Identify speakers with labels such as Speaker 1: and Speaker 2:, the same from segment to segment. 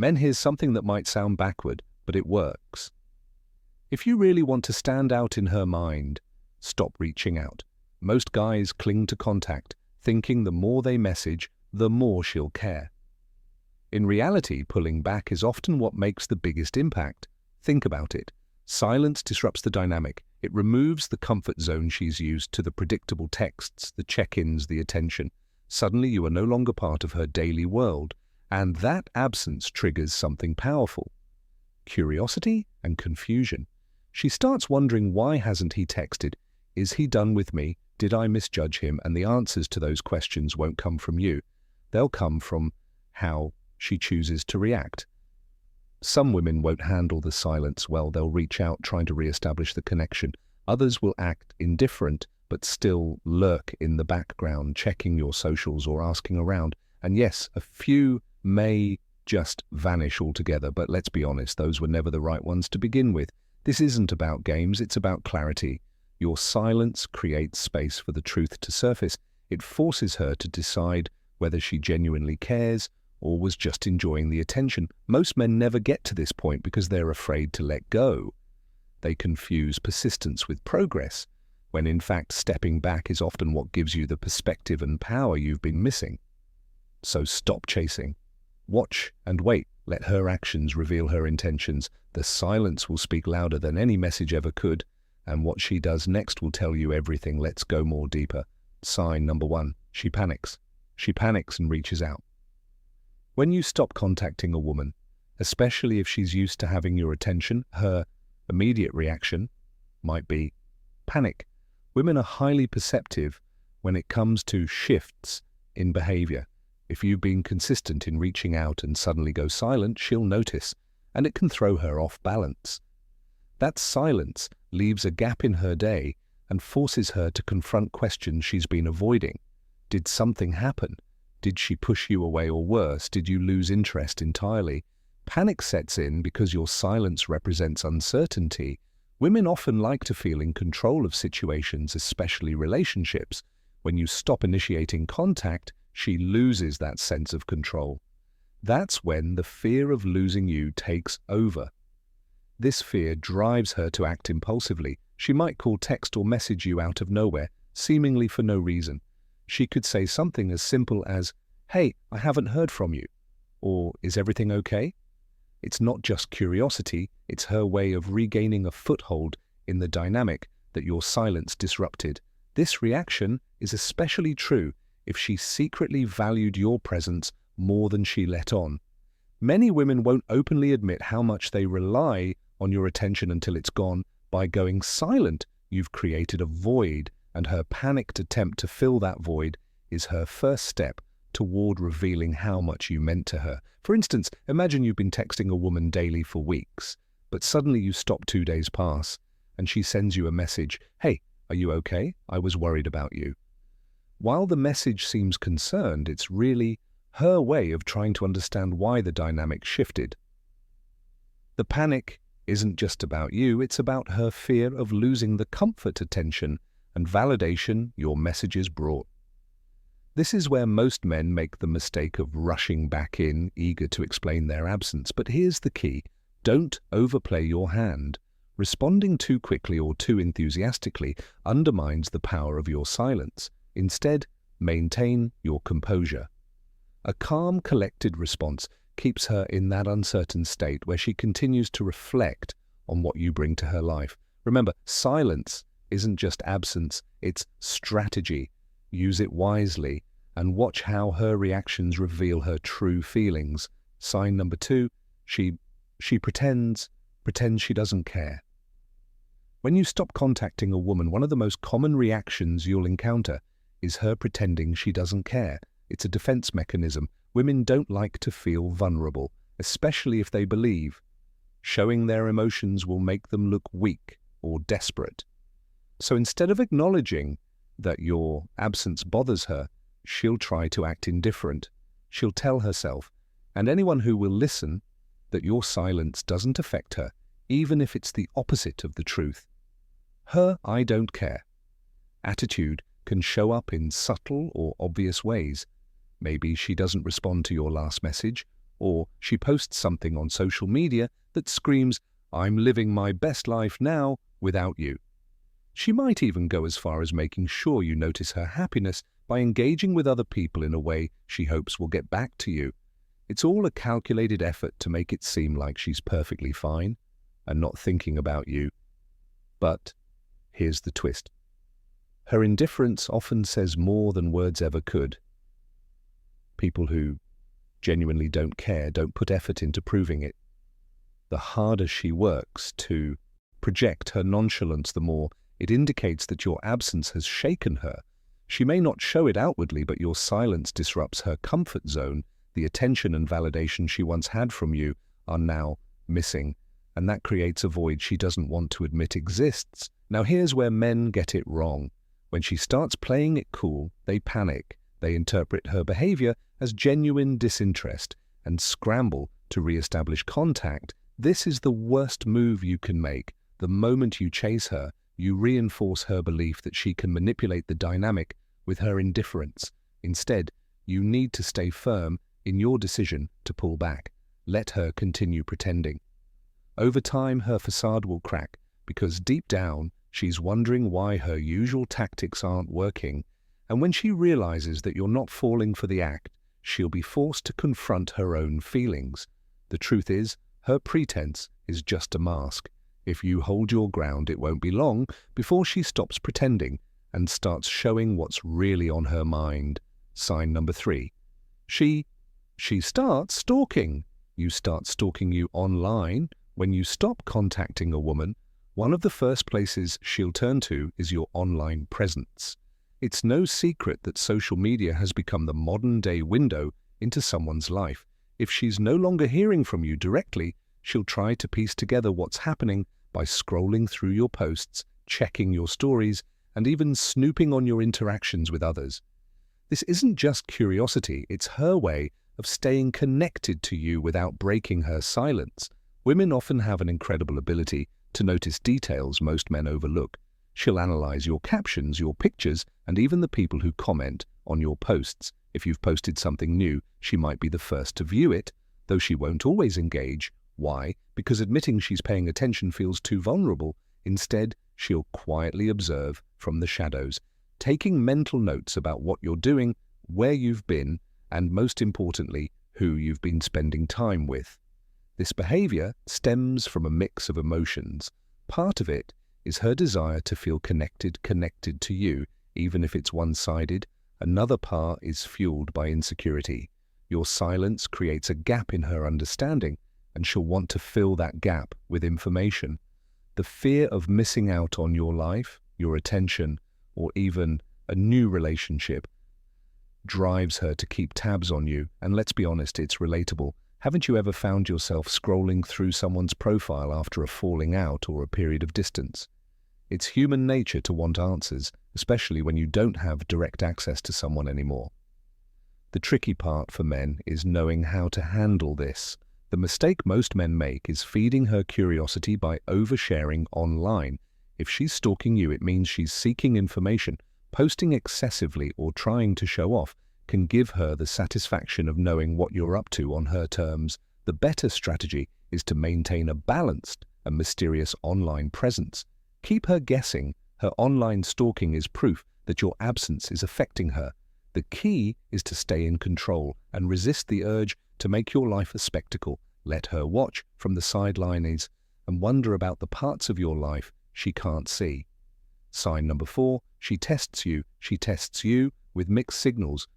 Speaker 1: Men, here's something that might sound backward, but it works. If you really want to stand out in her mind, stop reaching out. Most guys cling to contact, thinking the more they message, the more she'll care. In reality, pulling back is often what makes the biggest impact. Think about it. Silence disrupts the dynamic. It removes the comfort zone she's used to, the predictable texts, the check-ins, the attention. Suddenly you are no longer part of her daily world, and that absence triggers something powerful. Curiosity and confusion. She starts wondering, why hasn't he texted? Is he done with me? Did I misjudge him? And the answers to those questions won't come from you. They'll come from how she chooses to react. Some women won't handle the silence well. They'll reach out, trying to re-establish the connection. Others will act indifferent, but still lurk in the background, checking your socials or asking around. And yes, a few may just vanish altogether, but let's be honest, those were never the right ones to begin with. This isn't about games, it's about clarity. Your silence creates space for the truth to surface. It forces her to decide whether she genuinely cares or was just enjoying the attention. Most men never get to this point because they're afraid to let go. They confuse persistence with progress, when in fact stepping back is often what gives you the perspective and power you've been missing. So stop chasing. Watch and wait. Let her actions reveal her intentions. The silence will speak louder than any message ever could, and what she does next will tell you everything. Let's go more deeper. Sign number 1. She panics. She panics and reaches out. When you stop contacting a woman, especially if she's used to having your attention, her immediate reaction might be panic. Women are highly perceptive when it comes to shifts in behavior. If you've been consistent in reaching out and suddenly go silent, she'll notice, and it can throw her off balance. That silence leaves a gap in her day and forces her to confront questions she's been avoiding. Did something happen? Did she push you away, or worse, did you lose interest entirely? Panic sets in because your silence represents uncertainty. Women often like to feel in control of situations, especially relationships. When you stop initiating contact, she loses that sense of control. That's when the fear of losing you takes over. This fear drives her to act impulsively. She might call, text, or message you out of nowhere, seemingly for no reason. She could say something as simple as, "Hey, I haven't heard from you," or "Is everything okay?" It's not just curiosity, it's her way of regaining a foothold in the dynamic that your silence disrupted. This reaction is especially true if she secretly valued your presence more than she let on. Many women won't openly admit how much they rely on your attention until it's gone. By going silent, you've created a void, and her panicked attempt to fill that void is her first step toward revealing how much you meant to her. For instance, imagine you've been texting a woman daily for weeks, but suddenly you stop. 2 days pass, and she sends you a message, "Hey, are you okay? I was worried about you." While the message seems concerned, it's really her way of trying to understand why the dynamic shifted. The panic isn't just about you, it's about her fear of losing the comfort, attention, and validation your messages brought. This is where most men make the mistake of rushing back in, eager to explain their absence. But here's the key: don't overplay your hand. Responding too quickly or too enthusiastically undermines the power of your silence. Instead, maintain your composure. A calm, collected response keeps her in that uncertain state where she continues to reflect on what you bring to her life. Remember, silence isn't just absence, it's strategy. Use it wisely and watch how her reactions reveal her true feelings. Sign number 2, she pretends she doesn't care. When you stop contacting a woman, one of the most common reactions you'll encounter is her pretending she doesn't care. It's a defense mechanism. Women don't like to feel vulnerable, especially if they believe showing their emotions will make them look weak or desperate. So instead of acknowledging that your absence bothers her, she'll try to act indifferent. She'll tell herself, and anyone who will listen, that your silence doesn't affect her, even if it's the opposite of the truth. Her "I don't care" attitude can show up in subtle or obvious ways. Maybe she doesn't respond to your last message, Or she posts something on social media that screams, "I'm living my best life now without you." She might even go as far as making sure you notice her happiness by engaging with other people in a way she hopes will get back to you. It's all a calculated effort to make it seem like she's perfectly fine and not thinking about you. But here's the twist. Her indifference often says more than words ever could. People who genuinely don't care don't put effort into proving it. The harder she works to project her nonchalance, the more it indicates that your absence has shaken her. She may not show it outwardly, but your silence disrupts her comfort zone. The attention and validation she once had from you are now missing, and that creates a void she doesn't want to admit exists. Now here's where men get it wrong. When she starts playing it cool, they panic. They interpret her behavior as genuine disinterest and scramble to re-establish contact. This is the worst move you can make. The moment you chase her, you reinforce her belief that she can manipulate the dynamic with her indifference. Instead, you need to stay firm in your decision to pull back. Let her continue pretending. Over time, her facade will crack because deep down, she's wondering why her usual tactics aren't working. And when she realizes that you're not falling for the act, she'll be forced to confront her own feelings. The truth is, her pretense is just a mask. If you hold your ground, it won't be long before she stops pretending and starts showing what's really on her mind. Sign number 3. She starts stalking. You start stalking you online. When you stop contacting a woman, one of the first places she'll turn to is your online presence. It's no secret that social media has become the modern-day window into someone's life. If she's no longer hearing from you directly, she'll try to piece together what's happening by scrolling through your posts, checking your stories, and even snooping on your interactions with others. This isn't just curiosity, it's her way of staying connected to you without breaking her silence. Women often have an incredible ability to notice details most men overlook. She'll analyze your captions, your pictures, and even the people who comment on your posts. If you've posted something new, she might be the first to view it, though she won't always engage. Why? Because admitting she's paying attention feels too vulnerable. Instead, she'll quietly observe from the shadows, taking mental notes about what you're doing, where you've been, and most importantly, who you've been spending time with. This behavior stems from a mix of emotions. Part of it is her desire to feel connected to you, even if it's one-sided. Another part is fueled by insecurity. Your silence creates a gap in her understanding, and she'll want to fill that gap with information. The fear of missing out on your life, your attention, or even a new relationship drives her to keep tabs on you. And let's be honest, it's relatable. Haven't you ever found yourself scrolling through someone's profile after a falling out or a period of distance? It's human nature to want answers, especially when you don't have direct access to someone anymore. The tricky part for men is knowing how to handle this. The mistake most men make is feeding her curiosity by oversharing online. If she's stalking you, it means she's seeking information. Posting excessively or trying to show off can give her the satisfaction of knowing what you're up to on her terms. The better strategy is to maintain a balanced and mysterious online presence. Keep her guessing. Her online stalking is proof that your absence is affecting her. The key is to stay in control and resist the urge to make your life a spectacle. Let her watch from the sidelines and wonder about the parts of your life she can't see. Sign number 4, she tests you. She tests you with mixed signals.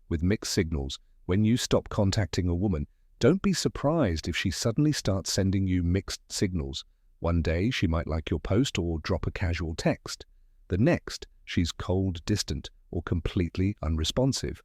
Speaker 1: When you stop contacting a woman, don't be surprised if she suddenly starts sending you mixed signals. One day she might like your post or drop a casual text. The next, she's cold, distant, or completely unresponsive.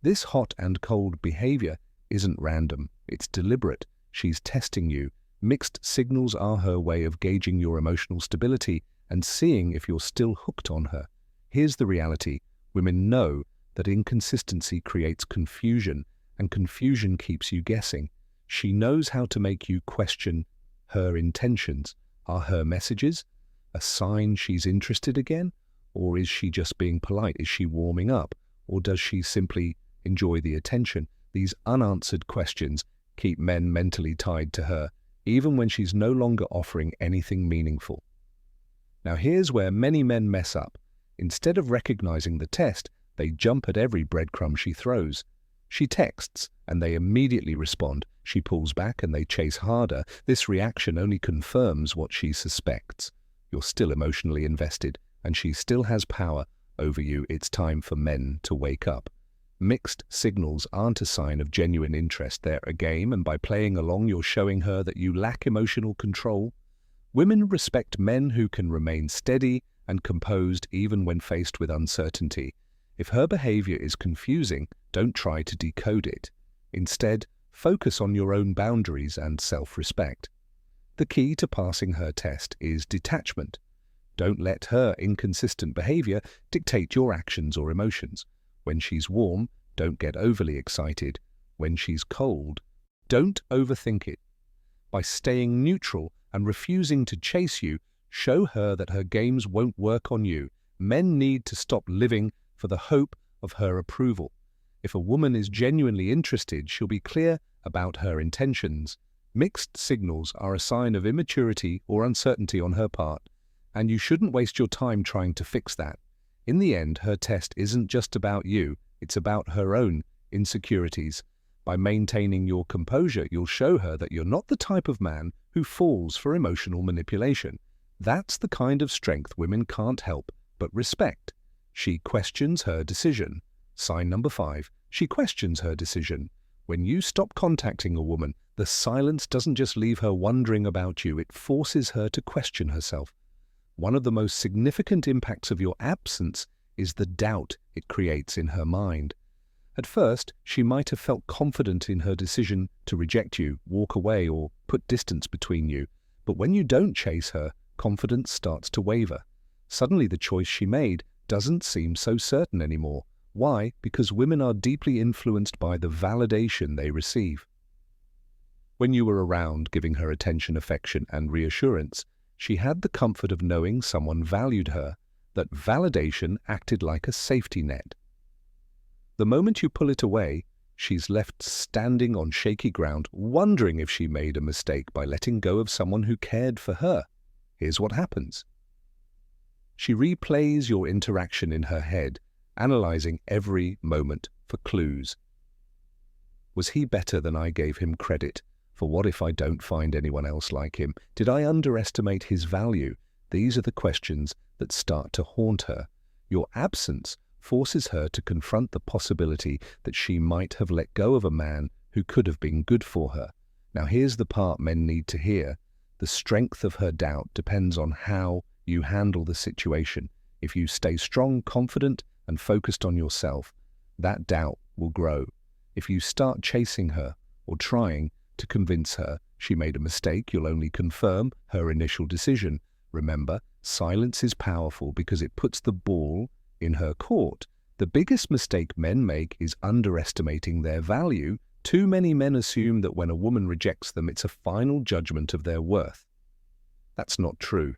Speaker 1: This hot and cold behavior isn't random, it's deliberate. She's testing you. Mixed signals are her way of gauging your emotional stability and seeing if you're still hooked on her. Here's the reality. Women know that inconsistency creates confusion, and confusion keeps you guessing. She knows how to make you question her intentions. Are her messages a sign she's interested again? Or is she just being polite? Is she warming up? Or does she simply enjoy the attention? These unanswered questions keep men mentally tied to her, even when she's no longer offering anything meaningful. Now here's where many men mess up. Instead of recognizing the test, they jump at every breadcrumb she throws. She texts, and they immediately respond. She pulls back, and they chase harder. This reaction only confirms what she suspects. You're still emotionally invested, and she still has power over you. It's time for men to wake up. Mixed signals aren't a sign of genuine interest. They're a game, and by playing along, you're showing her that you lack emotional control. Women respect men who can remain steady and composed even when faced with uncertainty. If her behavior is confusing, don't try to decode it. Instead, focus on your own boundaries and self-respect. The key to passing her test is detachment. Don't let her inconsistent behavior dictate your actions or emotions. When she's warm, don't get overly excited. When she's cold, don't overthink it. By staying neutral and refusing to chase you, show her that her games won't work on you. Men need to stop living for the hope of her approval. If a woman is genuinely interested, she'll be clear about her intentions. Mixed signals are a sign of immaturity or uncertainty on her part, and you shouldn't waste your time trying to fix that. In the end, her test isn't just about you, it's about her own insecurities. By maintaining your composure, you'll show her that you're not the type of man who falls for emotional manipulation. That's the kind of strength women can't help but respect. She questions her decision. Sign number 5, she questions her decision. When you stop contacting a woman, the silence doesn't just leave her wondering about you, it forces her to question herself. One of the most significant impacts of your absence is the doubt it creates in her mind. At first, she might have felt confident in her decision to reject you, walk away, or put distance between you. But when you don't chase her, confidence starts to waver. Suddenly the choice she made doesn't seem so certain anymore. Why? Because women are deeply influenced by the validation they receive. When you were around, giving her attention, affection, and reassurance, she had the comfort of knowing someone valued her. That validation acted like a safety net. The moment you pull it away, she's left standing on shaky ground, wondering if she made a mistake by letting go of someone who cared for her. Here's what happens. She replays your interaction in her head, analyzing every moment for clues. Was he better than I gave him credit? For what if I don't find anyone else like him? Did I underestimate his value? These are the questions that start to haunt her. Your absence forces her to confront the possibility that she might have let go of a man who could have been good for her. Now here's the part men need to hear. The strength of her doubt depends on how you handle the situation. If you stay strong, confident, and focused on yourself, that doubt will grow. If you start chasing her or trying to convince her she made a mistake, you'll only confirm her initial decision. Remember, silence is powerful because it puts the ball in her court. The biggest mistake men make is underestimating their value. Too many men assume that when a woman rejects them, it's a final judgment of their worth. That's not true.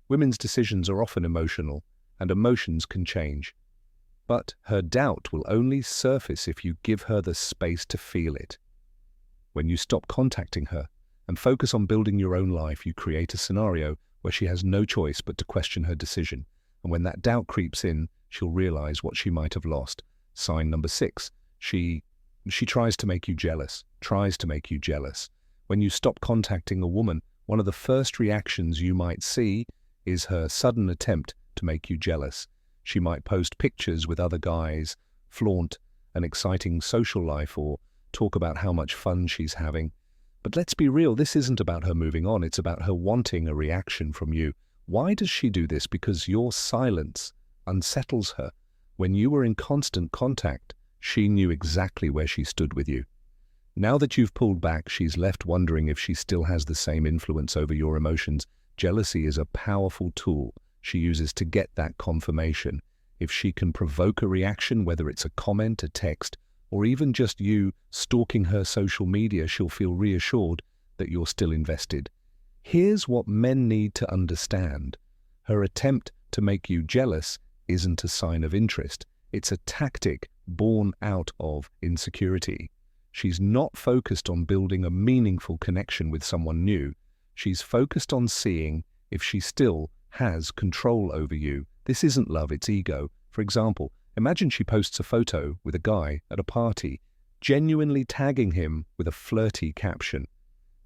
Speaker 1: Women's decisions are often emotional, and emotions can change. But her doubt will only surface if you give her the space to feel it. When you stop contacting her and focus on building your own life, you create a scenario where she has no choice but to question her decision. And when that doubt creeps in, she'll realize what she might have lost. Sign number 6, she tries to make you jealous, When you stop contacting a woman, one of the first reactions you might see is her sudden attempt to make you jealous. She might post pictures with other guys, flaunt an exciting social life, or talk about how much fun she's having. But let's be real, this isn't about her moving on, it's about her wanting a reaction from you. Why does she do this? Because your silence unsettles her. When you were in constant contact, she knew exactly where she stood with you. Now that you've pulled back, she's left wondering if she still has the same influence over your emotions. Jealousy is a powerful tool she uses to get that confirmation. If she can provoke a reaction, whether it's a comment, a text, or even just you stalking her social media, she'll feel reassured that you're still invested. Here's what men need to understand. Her attempt to make you jealous isn't a sign of interest. It's a tactic born out of insecurity. She's not focused on building a meaningful connection with someone new. She's focused on seeing if she still has control over you. This isn't love, it's ego. For example, imagine she posts a photo with a guy at a party, genuinely tagging him with a flirty caption.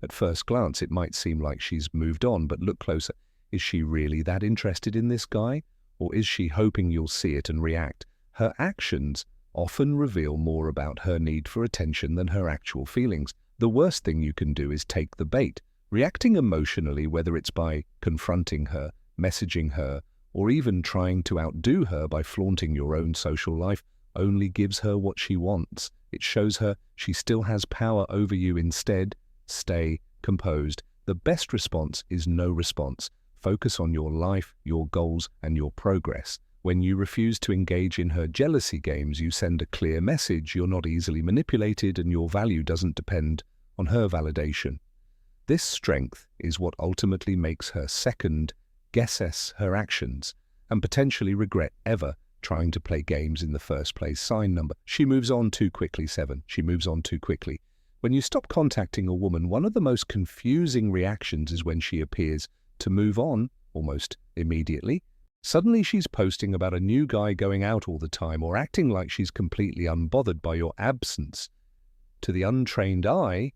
Speaker 1: At first glance, it might seem like she's moved on, but look closer. Is she really that interested in this guy? Or is she hoping you'll see it and react? Her actions often reveal more about her need for attention than her actual feelings. The worst thing you can do is take the bait. Reacting emotionally, whether it's by confronting her, messaging her, or even trying to outdo her by flaunting your own social life, only gives her what she wants. It shows her she still has power over you. Instead, stay composed. The best response is no response. Focus on your life, your goals, and your progress. When you refuse to engage in her jealousy games, you send a clear message. You're not easily manipulated, and your value doesn't depend on her validation. This strength is what ultimately makes her second-guess her actions and potentially regret ever trying to play games in the first place. Sign number. She moves on too quickly. 7. She moves on too quickly. When you stop contacting a woman, one of the most confusing reactions is when she appears to move on almost immediately. Suddenly she's posting about a new guy going out all the time or acting like she's completely unbothered by your absence. To the untrained eye,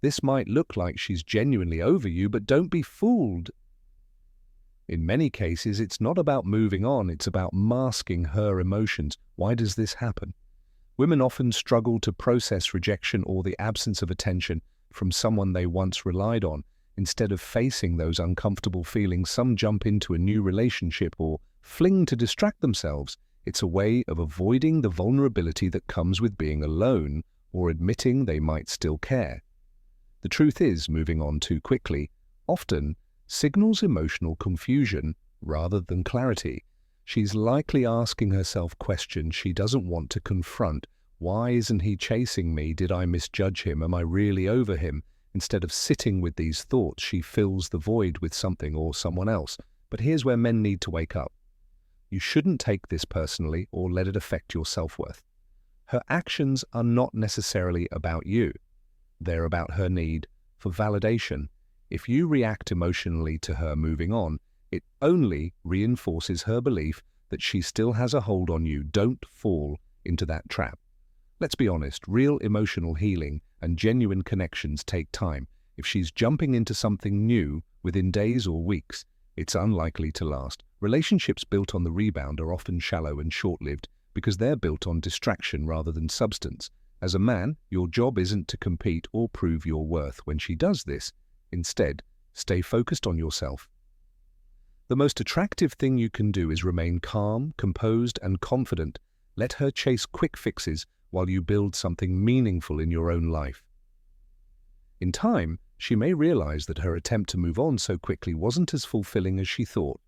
Speaker 1: this might look like she's genuinely over you, but don't be fooled. In many cases, it's not about moving on, it's about masking her emotions. Why does this happen? Women often struggle to process rejection or the absence of attention from someone they once relied on. Instead of facing those uncomfortable feelings, some jump into a new relationship or fling to distract themselves. It's a way of avoiding the vulnerability that comes with being alone or admitting they might still care. The truth is, moving on too quickly often signals emotional confusion rather than clarity. She's likely asking herself questions she doesn't want to confront. Why isn't he chasing me? Did I misjudge him? Am I really over him? Instead of sitting with these thoughts, she fills the void with something or someone else. But here's where men need to wake up. You shouldn't take this personally or let it affect your self-worth. Her actions are not necessarily about you. They're about her need for validation. If you react emotionally to her moving on, it only reinforces her belief that she still has a hold on you. Don't fall into that trap. Let's be honest, real emotional healing and genuine connections take time. If she's jumping into something new within days or weeks, it's unlikely to last. Relationships built on the rebound are often shallow and short-lived because they're built on distraction rather than substance. As a man, your job isn't to compete or prove your worth when she does this. Instead, stay focused on yourself. The most attractive thing you can do is remain calm, composed, and confident. Let her chase quick fixes while you build something meaningful in your own life. In time, she may realize that her attempt to move on so quickly wasn't as fulfilling as she thought.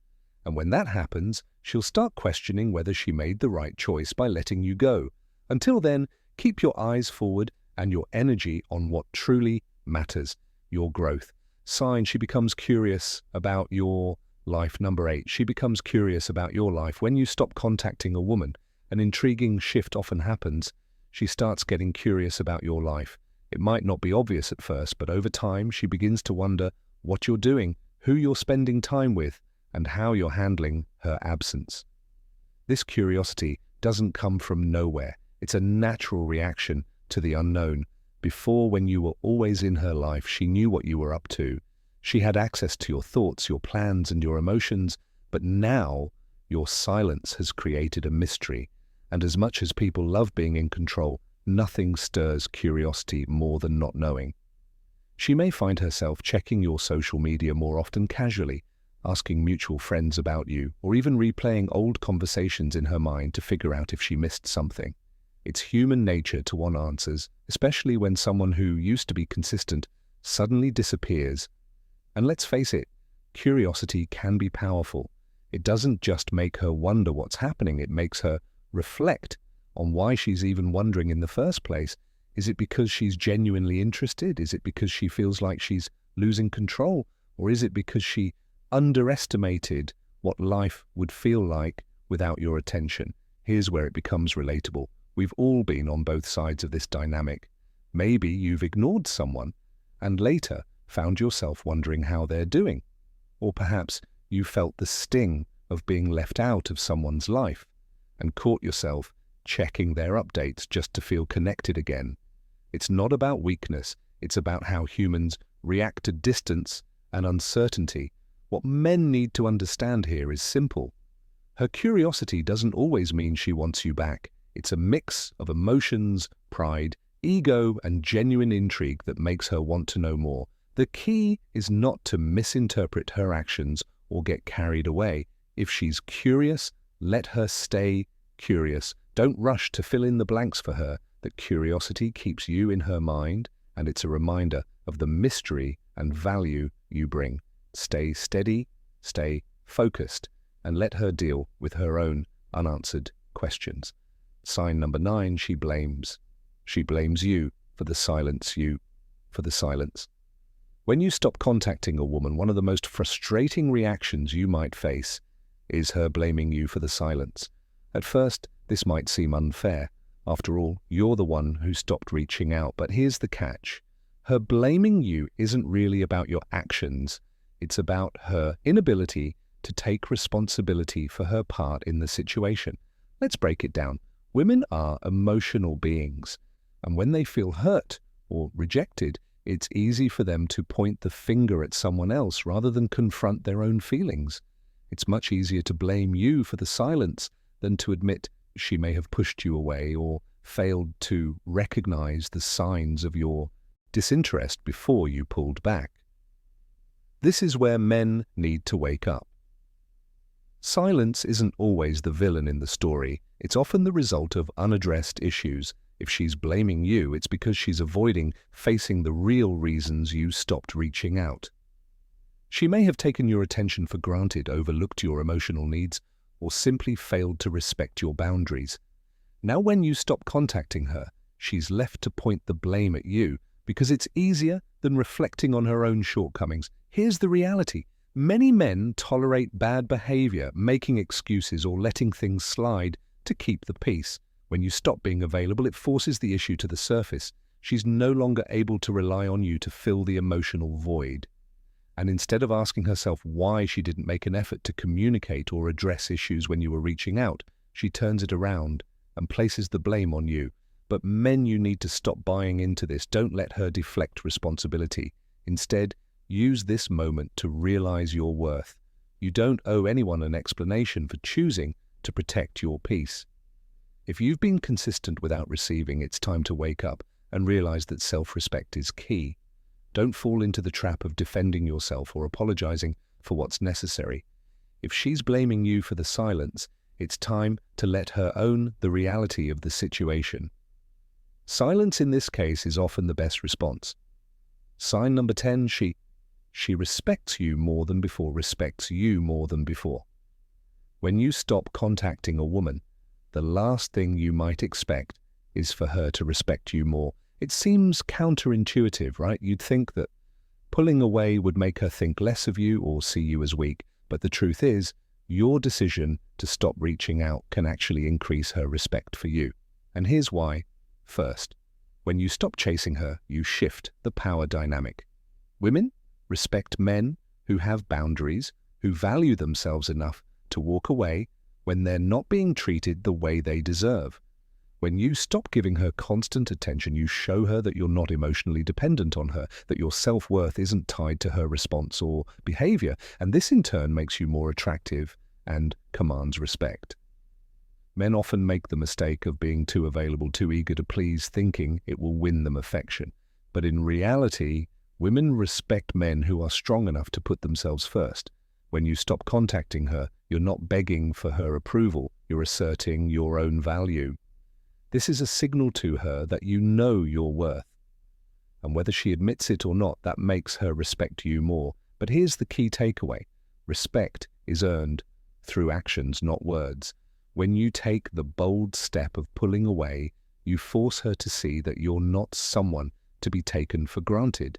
Speaker 1: And when that happens, she'll start questioning whether she made the right choice by letting you go. Until then, keep your eyes forward and your energy on what truly matters, your growth. Sign, she becomes curious about your life. Number 8, she becomes curious about your life. When you stop contacting a woman, an intriguing shift often happens. She starts getting curious about your life. It might not be obvious at first, but over time she begins to wonder what you're doing, who you're spending time with, and how you're handling her absence. This curiosity doesn't come from nowhere. It's a natural reaction to the unknown. Before, when you were always in her life, she knew what you were up to. She had access to your thoughts, your plans, and your emotions. But now, your silence has created a mystery. And as much as people love being in control, nothing stirs curiosity more than not knowing. She may find herself checking your social media more often casually, asking mutual friends about you, or even replaying old conversations in her mind to figure out if she missed something. It's human nature to want answers, especially when someone who used to be consistent suddenly disappears. And let's face it, curiosity can be powerful. It doesn't just make her wonder what's happening, it makes her reflect on why she's even wondering in the first place. Is it because she's genuinely interested? Is it because she feels like she's losing control? Or is it because she underestimated what life would feel like without your attention? Here's where it becomes relatable. We've all been on both sides of this dynamic. Maybe you've ignored someone and later found yourself wondering how they're doing. Or perhaps you felt the sting of being left out of someone's life and caught yourself checking their updates just to feel connected again. It's not about weakness, it's about how humans react to distance and uncertainty. What men need to understand here is simple. Her curiosity doesn't always mean she wants you back. It's a mix of emotions, pride, ego, and genuine intrigue that makes her want to know more. The key is not to misinterpret her actions or get carried away. If she's curious, let her stay curious. Don't rush to fill in the blanks for her. That curiosity keeps you in her mind, and it's a reminder of the mystery and value you bring. Stay steady, stay focused, and let her deal with her own unanswered questions. Sign number 9, she blames. She blames you for the silence, When you stop contacting a woman, one of the most frustrating reactions you might face is her blaming you for the silence. At first, this might seem unfair. After all, you're the one who stopped reaching out. But here's the catch. Her blaming you isn't really about your actions. It's about her inability to take responsibility for her part in the situation. Let's break it down. Women are emotional beings, and when they feel hurt or rejected, it's easy for them to point the finger at someone else rather than confront their own feelings. It's much easier to blame you for the silence than to admit she may have pushed you away or failed to recognize the signs of your disinterest before you pulled back. This is where men need to wake up. Silence isn't always the villain in the story. It's often the result of unaddressed issues. If she's blaming you, it's because she's avoiding facing the real reasons you stopped reaching out. She may have taken your attention for granted, overlooked your emotional needs, or simply failed to respect your boundaries. Now when you stop contacting her, she's left to point the blame at you because it's easier than reflecting on her own shortcomings. Here's the reality. Many men tolerate bad behavior, making excuses or letting things slide to keep the peace. When you stop being available, it forces the issue to the surface. She's no longer able to rely on you to fill the emotional void. And instead of asking herself why she didn't make an effort to communicate or address issues when you were reaching out, she turns it around and places the blame on you. But men, you need to stop buying into this. Don't let her deflect responsibility. Instead, use this moment to realize your worth. You don't owe anyone an explanation for choosing to protect your peace. If you've been consistent without receiving, it's time to wake up and realize that self-respect is key. Don't fall into the trap of defending yourself or apologizing for what's necessary. If she's blaming you for the silence, it's time to let her own the reality of the situation. Silence in this case is often the best response. Sign number 10, she respects you more than before, respects you more than before. When you stop contacting a woman, the last thing you might expect is for her to respect you more. It seems counterintuitive, right? You'd think that pulling away would make her think less of you or see you as weak. But the truth is, your decision to stop reaching out can actually increase her respect for you. And here's why. First, when you stop chasing her, you shift the power dynamic. Women respect men who have boundaries, who value themselves enough to walk away when they're not being treated the way they deserve. When you stop giving her constant attention, you show her that you're not emotionally dependent on her, that your self-worth isn't tied to her response or behavior, and this in turn makes you more attractive and commands respect. Men often make the mistake of being too available, too eager to please, thinking it will win them affection. But in reality, women respect men who are strong enough to put themselves first. When you stop contacting her, you're not begging for her approval, you're asserting your own value. This is a signal to her that you know your worth. And whether she admits it or not, that makes her respect you more. But here's the key takeaway. Respect is earned through actions, not words. When you take the bold step of pulling away, you force her to see that you're not someone to be taken for granted.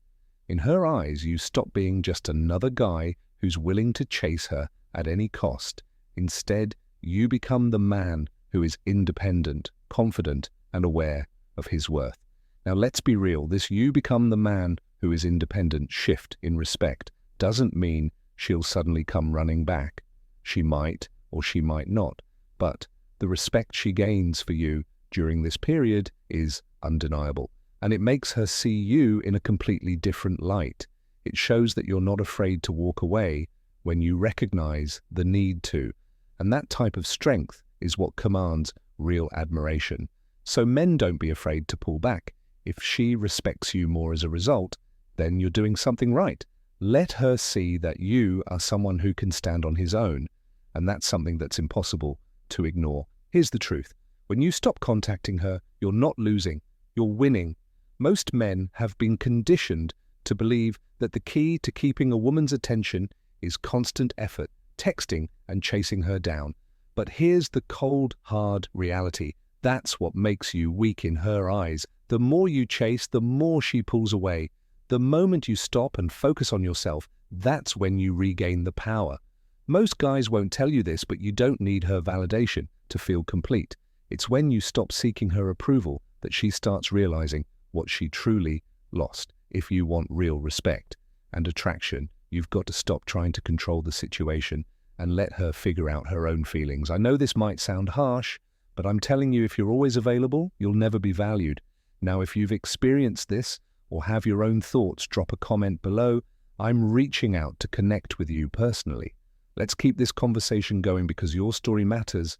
Speaker 1: In her eyes, you stop being just another guy who's willing to chase her at any cost. Instead, you become the man who is independent, confident, and aware of his worth. Now let's be real, this "you become the man who is independent" shift in respect doesn't mean she'll suddenly come running back. She might or she might not, but the respect she gains for you during this period is undeniable, and it makes her see you in a completely different light. It shows that you're not afraid to walk away when you recognize the need to, and that type of strength is what commands real admiration. So men, don't be afraid to pull back. If she respects you more as a result, then you're doing something right. Let her see that you are someone who can stand on his own, and that's something that's impossible to ignore. Here's the truth. When you stop contacting her, you're not losing, you're winning. Most men have been conditioned to believe that the key to keeping a woman's attention is constant effort, texting and chasing her down. But here's the cold, hard reality. That's what makes you weak in her eyes. The more you chase, the more she pulls away. The moment you stop and focus on yourself, that's when you regain the power. Most guys won't tell you this, but you don't need her validation to feel complete. It's when you stop seeking her approval that she starts realizing what she truly lost. If you want real respect and attraction, you've got to stop trying to control the situation and let her figure out her own feelings. I know this might sound harsh, but I'm telling you, if you're always available, you'll never be valued. Now, if you've experienced this or have your own thoughts, drop a comment below. I'm reaching out to connect with you personally. Let's keep this conversation going because your story matters,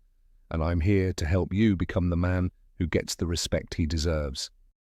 Speaker 1: and I'm here to help you become the man who gets the respect he deserves.